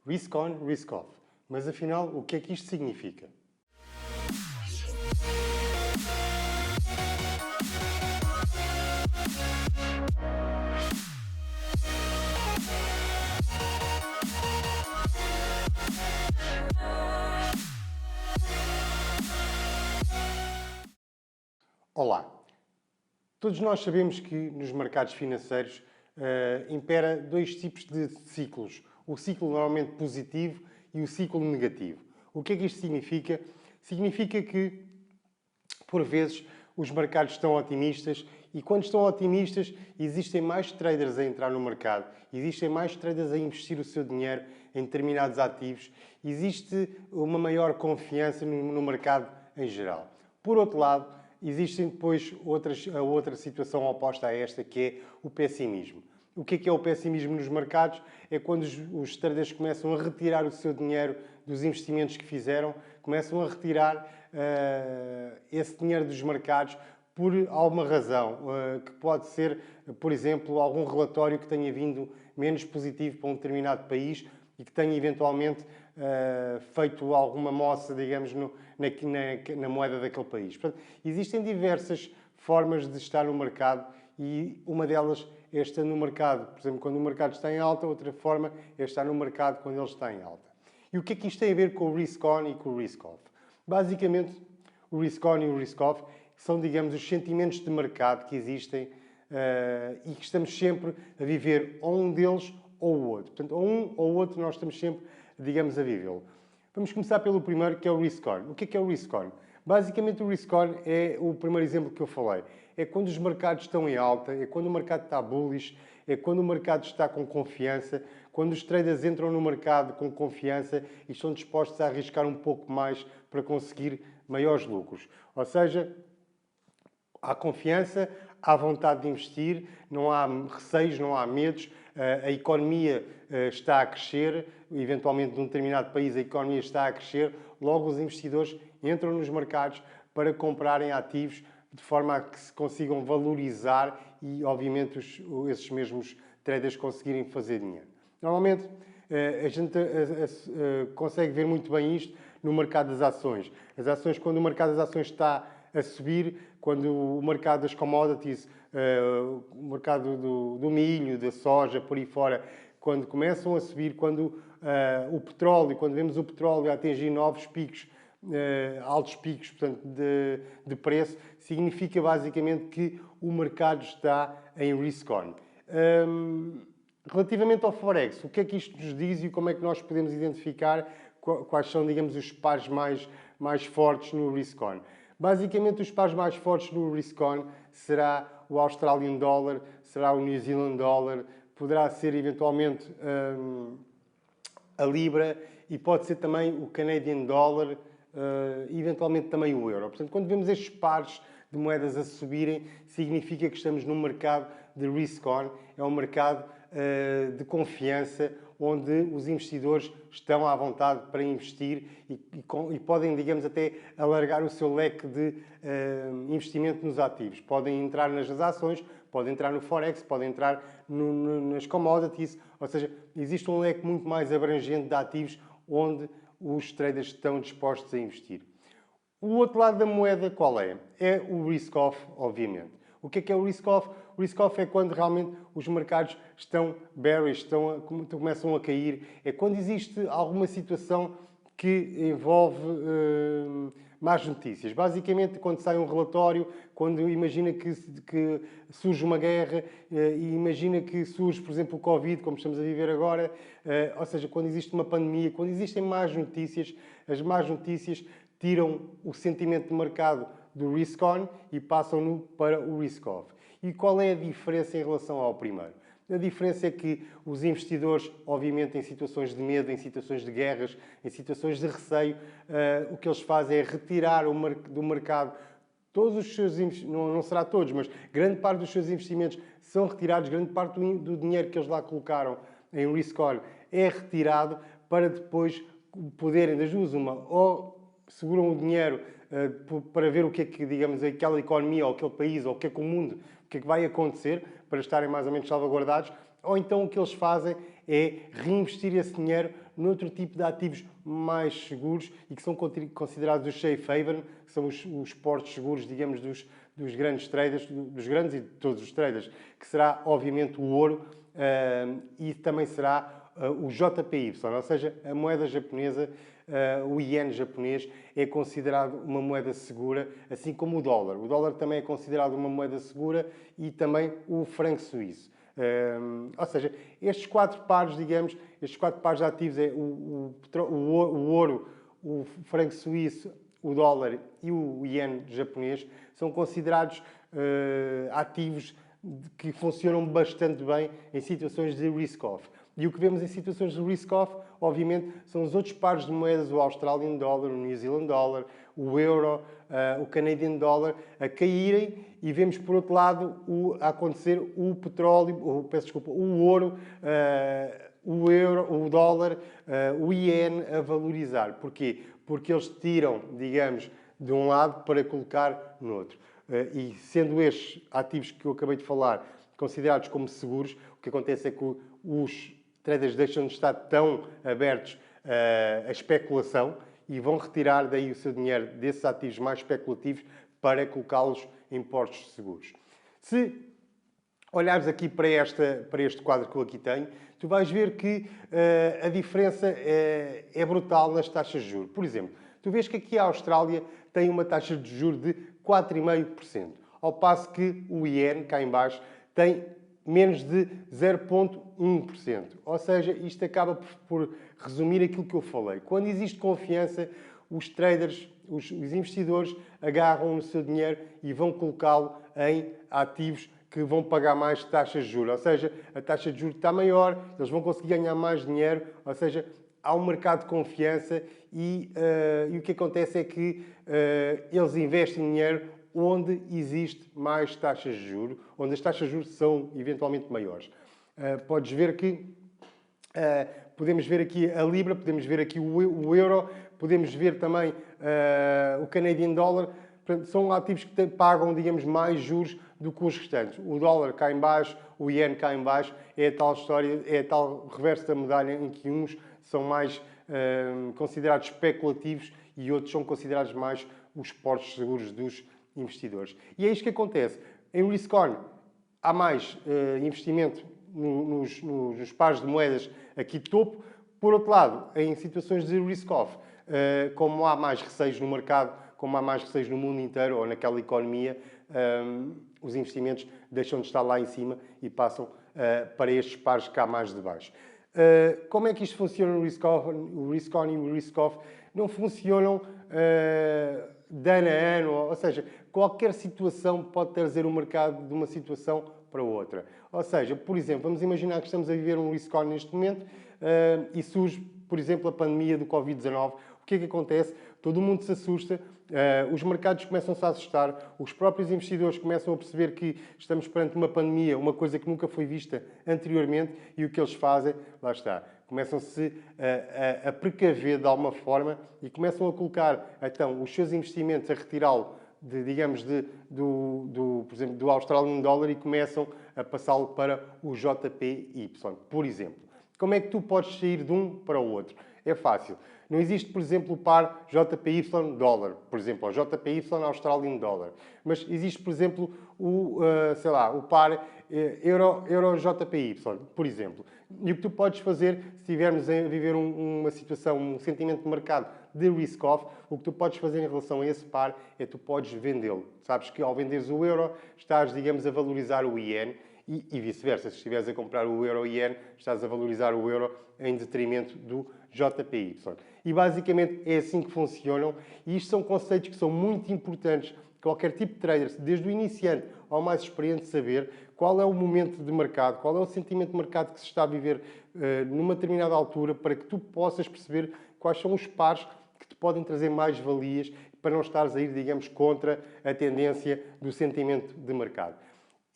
Risk on, risk off. Mas afinal, o que é que isto significa? Olá! Todos nós sabemos que nos mercados financeiros impera dois tipos de ciclos. O ciclo normalmente positivo e o ciclo negativo. O que é que isto significa? Significa que, por vezes, os mercados estão otimistas e, quando estão otimistas, existem mais traders a entrar no mercado, existem mais traders a investir o seu dinheiro em determinados ativos, existe uma maior confiança no mercado em geral. Por outro lado, existem depois a outra situação oposta a esta, que é o pessimismo. O que é o pessimismo nos mercados? É quando os traders começam a retirar o seu dinheiro dos investimentos que fizeram, começam a retirar esse dinheiro dos mercados por alguma razão, que pode ser, por exemplo, algum relatório que tenha vindo menos positivo para um determinado país e que tenha eventualmente feito alguma moça, digamos, na moeda daquele país. Portanto, existem diversas formas de estar no mercado e uma delas é estar no mercado, por exemplo, quando o mercado está em alta, outra forma é estar no mercado quando ele está em alta. E o que é que isto tem a ver com o risk on e com o risk off? Basicamente, o risk on e o risk off são, digamos, os sentimentos de mercado que existem e que estamos sempre a viver ou um deles ou o outro. Portanto, ou um ou o outro nós estamos sempre, digamos, a vivê-lo. Vamos começar pelo primeiro, que é o risk on. O que é o risk on? Basicamente, o risk on é o primeiro exemplo que eu falei. É quando os mercados estão em alta, é quando o mercado está bullish, é quando o mercado está com confiança, quando os traders entram no mercado com confiança e estão dispostos a arriscar um pouco mais para conseguir maiores lucros. Ou seja, há confiança, há vontade de investir, não há receios, não há medos, a economia está a crescer, eventualmente num determinado país a economia está a crescer, logo os investidores entram nos mercados para comprarem ativos de forma a que se consigam valorizar e, obviamente, esses mesmos traders conseguirem fazer dinheiro. Normalmente, a gente consegue ver muito bem isto no mercado das ações. As ações, quando o mercado das ações está a subir, quando o mercado das commodities, o mercado do milho, da soja, por aí fora, quando começam a subir, quando o petróleo, quando vemos o petróleo a atingir novos picos, altos picos, portanto, de preço, significa basicamente que o mercado está em risk on. Relativamente ao Forex, o que é que isto nos diz e como é que nós podemos identificar quais são, digamos, os pares mais fortes no risk on? Basicamente, os pares mais fortes no risk on será o Australian Dollar, será o New Zealand Dollar, poderá ser eventualmente a Libra e pode ser também o Canadian Dollar e eventualmente também o Euro. Portanto, quando vemos estes pares de moedas a subirem, significa que estamos num mercado de risk on, é um mercado de confiança, onde os investidores estão à vontade para investir e podem, digamos, até alargar o seu leque de investimento nos ativos. Podem entrar nas ações, podem entrar no Forex, podem entrar nas commodities, ou seja, existe um leque muito mais abrangente de ativos onde os traders estão dispostos a investir. O outro lado da moeda qual é? É o risk-off, obviamente. O que é o risk-off? O risk-off é quando realmente os mercados estão bearish, começam a cair. É quando existe alguma situação que envolve más notícias. Basicamente, quando sai um relatório, quando imagina que surge uma guerra e imagina que surge, por exemplo, o Covid, como estamos a viver agora, ou seja, quando existe uma pandemia, quando existem más notícias, as más notícias tiram o sentimento de mercado do risk on e passam-no para o risk off. E qual é a diferença em relação ao primeiro? A diferença é que os investidores, obviamente, em situações de medo, em situações de guerras, em situações de receio, o que eles fazem é retirar do mercado todos os seus investimentos, não será todos, mas grande parte dos seus investimentos são retirados, grande parte do dinheiro que eles lá colocaram em risk on é retirado para depois poderem, das duas, ou seguram o dinheiro para ver o que é que, digamos, aquela economia, ou aquele país, ou o que é que o mundo, o que é que vai acontecer, para estarem mais ou menos salvaguardados, ou então o que eles fazem é reinvestir esse dinheiro noutro tipo de ativos mais seguros e que são considerados os safe haven, que são os portos seguros, digamos, dos grandes traders, dos grandes e de todos os traders, que será, obviamente, o ouro e também será o JPY, ou seja, a moeda japonesa, o iene japonês, é considerado uma moeda segura, assim como o dólar. O dólar também é considerado uma moeda segura e também o franco suíço. Ou seja, estes 4 pares, digamos, estes 4 pares de ativos, é o ouro, o franco suíço, o dólar e o iene japonês, são considerados ativos que funcionam bastante bem em situações de risk-off. E o que vemos em situações de risk-off, obviamente, são os outros pares de moedas, o Australian Dollar, o New Zealand Dollar, o Euro, o Canadian Dollar, a caírem e vemos, por outro lado, a acontecer o petróleo, o ouro, o euro, o dólar, o iene a valorizar. Porquê? Porque eles tiram, digamos, de um lado para colocar no outro. E sendo estes ativos que eu acabei de falar considerados como seguros, o que acontece é que os traders deixam de estar tão abertos à especulação e vão retirar daí o seu dinheiro desses ativos mais especulativos para colocá-los em portos seguros. Se olhares aqui para este quadro que eu aqui tenho, tu vais ver que a diferença é brutal nas taxas de juros. Por exemplo, tu vês que aqui a Austrália tem uma taxa de juros de 4,5%, ao passo que o iene, cá em baixo, tem menos de 0,1%. Ou seja, isto acaba por resumir aquilo que eu falei. Quando existe confiança, os traders, os investidores agarram no seu dinheiro e vão colocá-lo em ativos que vão pagar mais taxas de juros. Ou seja, a taxa de juros está maior, eles vão conseguir ganhar mais dinheiro, ou seja, há um mercado de confiança e o que acontece é que eles investem dinheiro onde existe mais taxas de juros, onde as taxas de juros são eventualmente maiores. Podes ver que podemos ver aqui a Libra, podemos ver aqui o Euro, podemos ver também o Canadian Dollar. Portanto, são ativos que pagam, digamos, mais juros do que os restantes. O dólar cá em baixo, o iene cá em baixo, é a tal história, é a tal reverso da medalha em que uns são mais considerados especulativos e outros são considerados mais os portos seguros dos investidores. E é isto que acontece. Em risk-on há mais investimento nos pares de moedas aqui de topo. Por outro lado, em situações de risk-off, como há mais receios no mercado, como há mais receios no mundo inteiro ou naquela economia, os investimentos deixam de estar lá em cima e passam para estes pares cá mais de baixo. Como é que isto funciona no risk-on? O risk-on e o risk-off não funcionam de ano a ano, ou seja, qualquer situação pode trazer o mercado de uma situação para outra. Ou seja, por exemplo, vamos imaginar que estamos a viver um risk-on neste momento e surge, por exemplo, a pandemia do Covid-19. O que é que acontece? Todo mundo se assusta, os mercados começam-se a assustar, os próprios investidores começam a perceber que estamos perante uma pandemia, uma coisa que nunca foi vista anteriormente, e o que eles fazem, lá está, começam-se a precaver de alguma forma e começam a colocar, então, os seus investimentos, a retirá-lo, digamos, por exemplo, do Australian Dollar e começam a passá-lo para o JPY, por exemplo. Como é que tu podes sair de um para o outro? É fácil. Não existe, por exemplo, o par JPY dólar, por exemplo, ou JPY Australian Dollar. Mas existe, por exemplo, o par Euro JPY, por exemplo. E o que tu podes fazer, se estivermos a viver uma situação, um sentimento de mercado de risk-off, o que tu podes fazer em relação a esse par é tu podes vendê-lo. Sabes que ao venderes o euro, estás, digamos, a valorizar o iene e vice-versa. Se estiveres a comprar o euro-iene, estás a valorizar o euro em detrimento do JPY. E basicamente é assim que funcionam. E isto são conceitos que são muito importantes. Qualquer tipo de trader, desde o iniciante ao mais experiente, saber qual é o momento de mercado, qual é o sentimento de mercado que se está a viver numa determinada altura, para que tu possas perceber quais são os pares que te podem trazer mais valias para não estares a ir, digamos, contra a tendência do sentimento de mercado.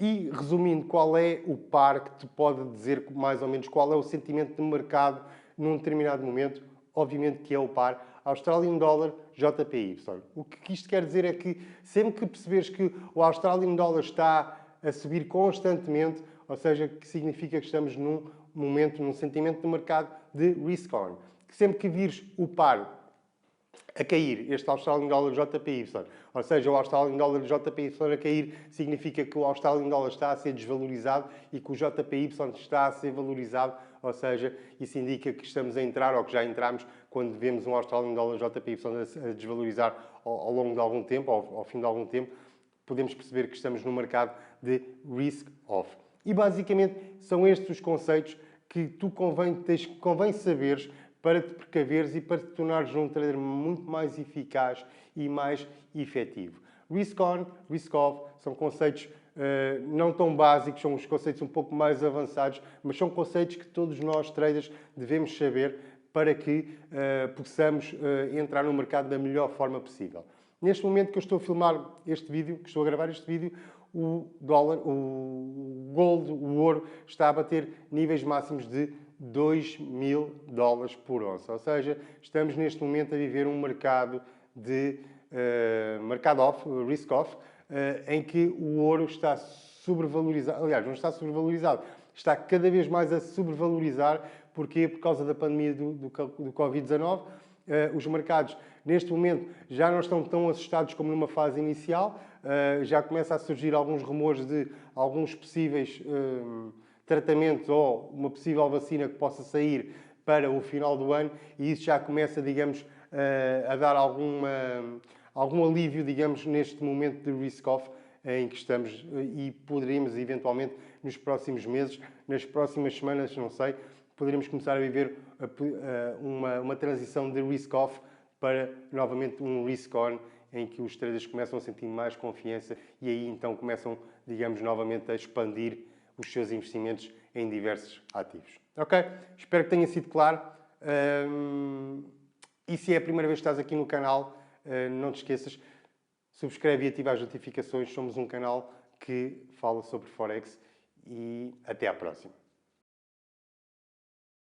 E, resumindo, qual é o par que te pode dizer mais ou menos qual é o sentimento de mercado num determinado momento? Obviamente que é o par Australian Dollar JPY. O que isto quer dizer é que sempre que perceberes que o Australian Dollar está a subir constantemente, ou seja, que significa que estamos num momento, num sentimento de mercado de risk on. Sempre que vires o par a cair, este Australian Dollar JPY, ou seja, o Australian Dollar JPY a cair, significa que o Australian Dollar está a ser desvalorizado e que o JPY está a ser valorizado, ou seja, isso indica que estamos a entrar, ou que já entramos, quando vemos um Australian Dollar JPY a desvalorizar ao longo de algum tempo, ao fim de algum tempo, podemos perceber que estamos no mercado de risk off. E basicamente são estes os conceitos que tu convém saberes para te precaveres e para te tornares um trader muito mais eficaz e mais efetivo. Risk on, risk off são conceitos não tão básicos, são os conceitos um pouco mais avançados, mas são conceitos que todos nós traders devemos saber para que possamos entrar no mercado da melhor forma possível. Neste momento que eu estou a filmar este vídeo, que estou a gravar este vídeo, o dólar, o gold, o ouro, está a bater níveis máximos de $2.000 por onça. Ou seja, estamos neste momento a viver um mercado de mercado off, risk off, em que o ouro está sobrevalorizado. Aliás, não está sobrevalorizado, está cada vez mais a sobrevalorizar. Porquê? Por causa da pandemia do Covid-19. Os mercados, neste momento, já não estão tão assustados como numa fase inicial. Já começa a surgir alguns rumores de alguns possíveis tratamentos ou uma possível vacina que possa sair para o final do ano, e isso já começa, digamos, a dar algum alívio, digamos, neste momento de risk-off em que estamos, e poderíamos, eventualmente, nos próximos meses, nas próximas semanas, não sei, poderíamos começar a viver uma transição de risk-off para, novamente, um risk-on, em que os traders começam a sentir mais confiança e aí, então, começam, digamos, novamente a expandir os seus investimentos em diversos ativos. Ok? Espero que tenha sido claro. E se é a primeira vez que estás aqui no canal, não te esqueças, subscreve e ativa as notificações. Somos um canal que fala sobre Forex e até à próxima.